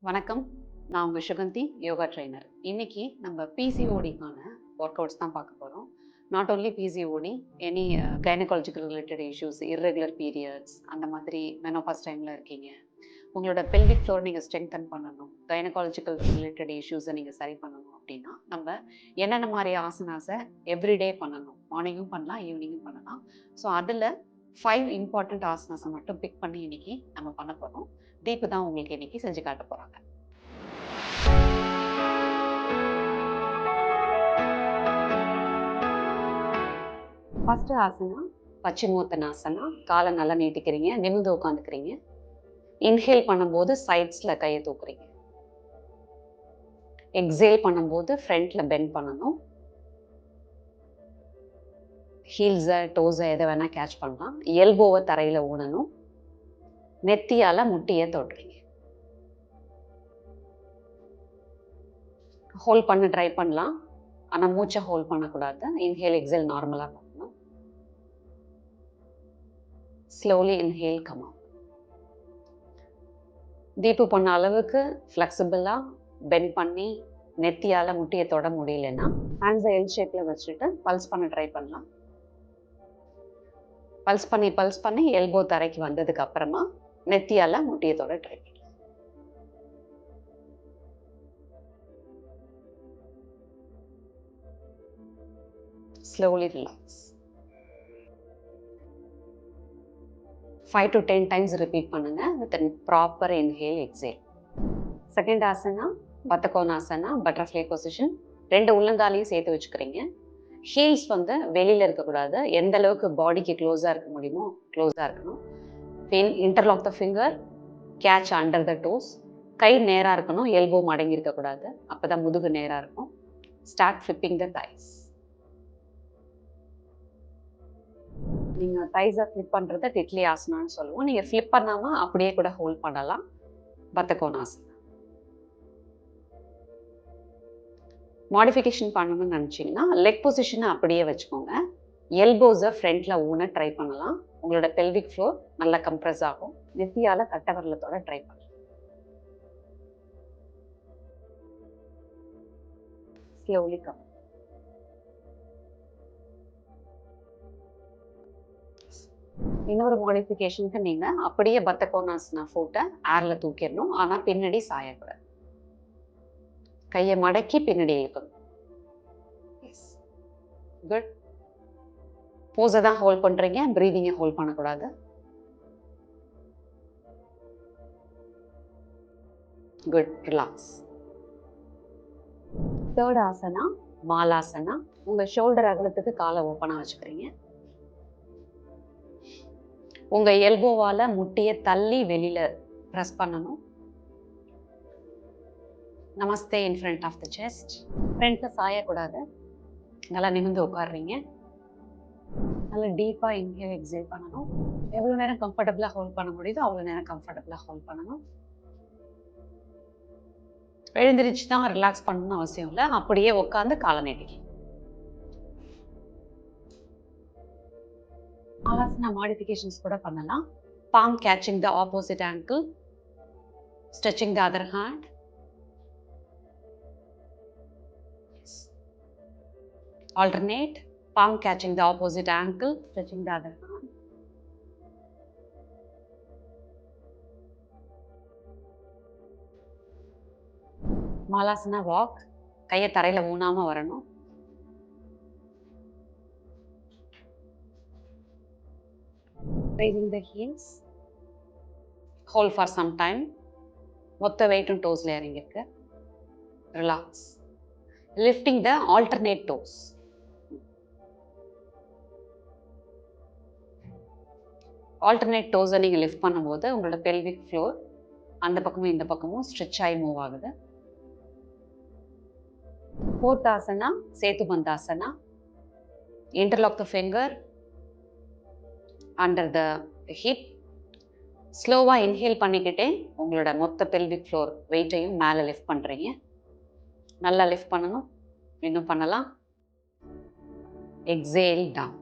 வணக்கம். நான் உங்க சுகந்தி, யோகா ட்ரெய்னர். இன்னைக்கு நம்ம பிசிஓடிக்கான ஒர்க் அவுட்ஸ் தான் பார்க்க போறோம். Not only PCOD, any gynaecological related issues, irregular periods அந்த மாதிரி மெனோபாஸ் டைம்ல இருக்கீங்க. உங்களோட பெல்விக் ஃப்ளோர் நீங்க ஸ்ட்ரெங்தன் பண்ணணும். கைனகாலஜிக்கல் ரிலேட்டட் இஷ்யூஸை நீங்க சரி பண்ணணும் அப்படின்னா, நம்ம என்னென்ன மாரி ஆசனாஸை எவ்ரிடே பண்ணணும். மார்னிங்கும் பண்ணலாம், ஈவினிங்கும் பண்ணலாம். ஸோ அதில 5 இம்பார்ட்டன்ட் ஆசனாஸை மட்டும் பிக் பண்ணி இன்னைக்கு நம்ம பண்ண போறோம். தீபு தான் உங்களுக்கு இன்னைக்கு செஞ்சு காட்ட போறாங்க. ஃபர்ஸ்ட் ஆசனா பச்சிமோத்தனாசனா. காலை நல்லா நீட்டிக்கிறீங்க, நிமிர்ந்து உட்காந்துக்கிறீங்க. இன்ஹேல் பண்ணும்போது சைட்ஸ்ல கையை தூக்குறீங்க. எக்ஸேல் பண்ணும்போது ஃப்ரண்ட்ல பெண்ட் பண்ணணும். ஹீல்ஸை டோஸை எதை வேணா கேட்ச் பண்ணலாம். எல்போவை தரையில ஊனணும். நெத்தியால முட்டியை தொடுறீங்க. ஹோல்ட் பண்ண ட்ரை பண்ணலாம், ஆனா மூச்சை ஹோல்ட் பண்ணக்கூடாது. இன்ஹேல் எக்ஸேல் நார்மலா பண்ணணும். Slowly inhale come out. Deepu பண்ண அளவுக்கு ஃப்ளெக்சிபிளாக பெண்ட் பண்ணி நெத்தியால் முட்டியை தொட முடியலன்னா ஹேண்ட்ஸை எல் ஷேப்பில் வச்சுட்டு பல்ஸ் பண்ண ட்ரை பண்ணலாம். பல்ஸ் பண்ணி எல்போ தரைக்கு வந்ததுக்கு அப்புறமா நெத்தியால் முட்டியை தொட ட்ரை பண்ணலாம். Slowly relax. 5 to 10 times repeat பண்ணுங்க with proper inhale exhale. Second asana Baddhakonasana, butterfly position. 2 உள்ளங்காலையும் சேர்த்து வச்சுக்கிறீங்க. ஹீல்ஸ் வெளியில் இருக்கக்கூடாது. எந்த அளவுக்கு பாடிக்கு க்ளோஸாக இருக்க முடியுமோ க்ளோஸாக இருக்கணும். Interlock the finger, catch under the toes. கை நேராக இருக்கணும், எல்போ மடங்கி இருக்கக்கூடாது. அப்போ தான் முதுகு நேராக இருக்கும். ஸ்டார்ட் ஃப்ளிப்பிங் த தைஸ். நீங்கள் தைஸை ஃப்ளிப் பண்ணுறத டிட்லி ஆசனான்னு சொல்லுவோம். நீங்கள் ஃப்ளிப் பண்ணாமல் அப்படியே கூட ஹோல்ட் பண்ணலாம். பத்தகோனாசனா. மாடிஃபிகேஷன் பண்ணணும்னு நினச்சிங்கன்னா லெக் பொசிஷனை அப்படியே வச்சுக்கோங்க. எல்போஸை ஃப்ரண்ட்ல ஊன ட்ரை பண்ணலாம். உங்களோட பெல்விக் ஃப்ளோர் நல்லா கம்ப்ரெஸ் ஆகும். நெத்தியால கட்டவரலத்தோட ட்ரை பண்ணலாம். Slowly come. இன்னொரு மாடிஃபிகேஷனுக்கு நீங்க அப்படியே பத்தகோனாசனா ஃபோட்டை ஏர்ல தூக்கிடணும். ஆனா பின்னாடி சாயக்கூடாது. கையை மடக்கி பின்னாடி இழுக்கணும். குட். போஸை தான் ஹோல்ட் பண்றீங்க, பிரீதிங்கை ஹோல்ட் பண்ணக்கூடாது. குட். ரிலாக்ஸ். தேர்ட் ஆசனா மாலாசனா. உங்க ஷோல்டர் அகலத்துக்கு காலை ஓப்பனா வச்சுக்கிறீங்க. உங்க எல்போவால முட்டியை தள்ளி வெளியில ப்ரெஸ் பண்ணணும். Namaste in front of the chest. ஃப்ரண்ட்ல சாயக்கூடாது. நல்லா நிமிர்ந்து உட்காடுறீங்க. நல்லா டீப்பாக இன்ஹேல் எக்ஸேல் பண்ணணும். எவ்வளோ நேரம் கம்ஃபர்டபுளாக ஹோல்ட் பண்ண முடியுதோ அவ்வளோ நேரம் கம்ஃபர்டபுளாக ஹோல்ட் பண்ணணும். எழுந்திரிச்சு தான் ரிலாக்ஸ் பண்ணணும்னு அவசியம் இல்லை. அப்படியே உட்காந்து காலை நீட்டிக்கலாம். மாலாசனா மாடிஃபிகேஷன்ஸ் கூட பண்ணலாம். Palm catching the opposite ankle, stretching the other hand. Alternate. Palm catching the opposite ankle, stretching the other hand. Malasana walk. கையை தரையில ஊனாம வரணும். Raising the heels. Hold for some time. மொத்த வெயிட்டும் டோஸ்ல இறங்கிருக்கு. Relax. Lifting the alternate toes. Alternate டோஸை நீங்கள் lift பண்ணும்போது உங்களோட பெல்விக் ஃப்ளோர் அந்த பக்கமும் இந்த பக்கமும் ஸ்ட்ரெச் ஆகி மூவ் ஆகுது. Fourth asana Setu Bandhasana. Interlock the finger under the hip. ஸ்லோவாக இன்ஹேல் பண்ணிக்கிட்டே உங்களோட மொத்த பெல்விக் ஃப்ளோர் வெயிட்டையும் மேலே லிஃப்ட் பண்ணுறீங்க. நல்லா லிஃப்ட் பண்ணணும். இன்னும் பண்ணலாம். Exhale down.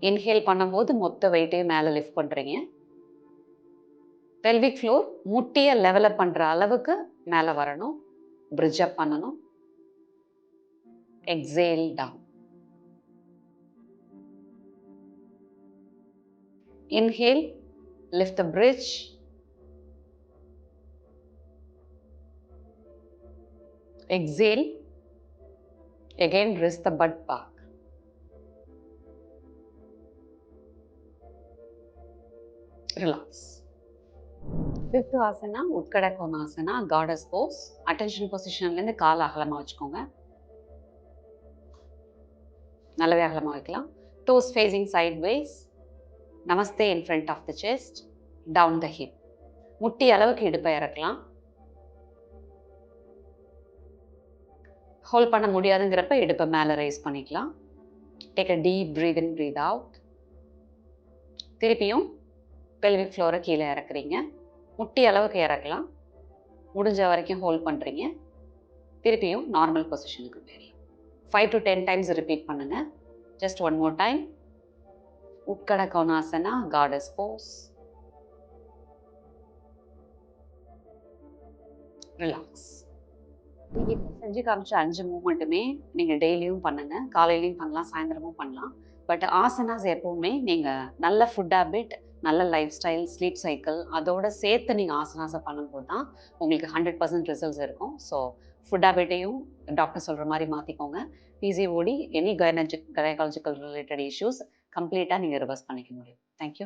இன்ஹேல் பண்ணும்போது மொத்த வெயிட்டையும் மேலே லிஃப்ட் பண்ணுறீங்க. பெல்விக் ஃப்ளோர் முட்டியை லெவலப் பண்ணுற அளவுக்கு மேலே வரணும். பிரிட்ஜ் அப் பண்ணணும். Exhale down. Inhale, lift the bridge. Exhale, again wrist the butt back. Relax. Fifth asana, Utkada Konasana, goddess pose. Attention position in the கால் அகலமா வச்சுக்கோங்க. நல்லாவே அகலமா வைக்கலாம். Toes facing sideways. Namaste in front of the chest. Down the hip. முட்டி அளவுக்கு இடுப்பை இறக்கலாம். Hold பண்ண முடியாதுங்கிறப்ப இடுப்பை மேலே ரைஸ் பண்ணிக்கலாம். Take a deep breath in, breath out. திருப்பியும் பெல்விக் ஃப்ளோரை கீழே இறக்குறீங்க. முட்டி அளவுக்கு இறக்கலாம். முடிஞ்ச வரைக்கும் ஹோல்ட் பண்ணுறீங்க. திருப்பியும் நார்மல் பொசிஷனுக்கு போயிடலாம். 5 to 10 times ரிப்பீட் பண்ணுங்க. Just one more time. Utkata Konasana, goddess pose. Relax. செஞ்சு காமிச்ச 5 மூமெண்ட்டுமே நீங்கள் டெய்லியும் பண்ணுங்க. காலையிலையும் பண்ணலாம், சாயந்தரமும் பண்ணலாம். பட் ஆசனாஸ் எப்பவுமே நீங்கள் நல்ல ஃபுட் ஹேபிட், நல்ல லைஃப் ஸ்டைல், ஸ்லீப் சைக்கிள் அதோட சேர்த்து நீங்கள் ஆசனாஸை பண்ணும்போது தான் உங்களுக்கு 100% ரிசல்ட்ஸ் இருக்கும். ஸோ ஃபுட் ஹேபிட்டையும் டாக்டர் சொல்கிற மாதிரி மாற்றிக்கோங்க. PCOD, any gynaecological related issues கம்ப்ளீட்டாக நீங்கள் ரிவர்ஸ் பண்ணிக்க முடியும். தேங்க்யூ.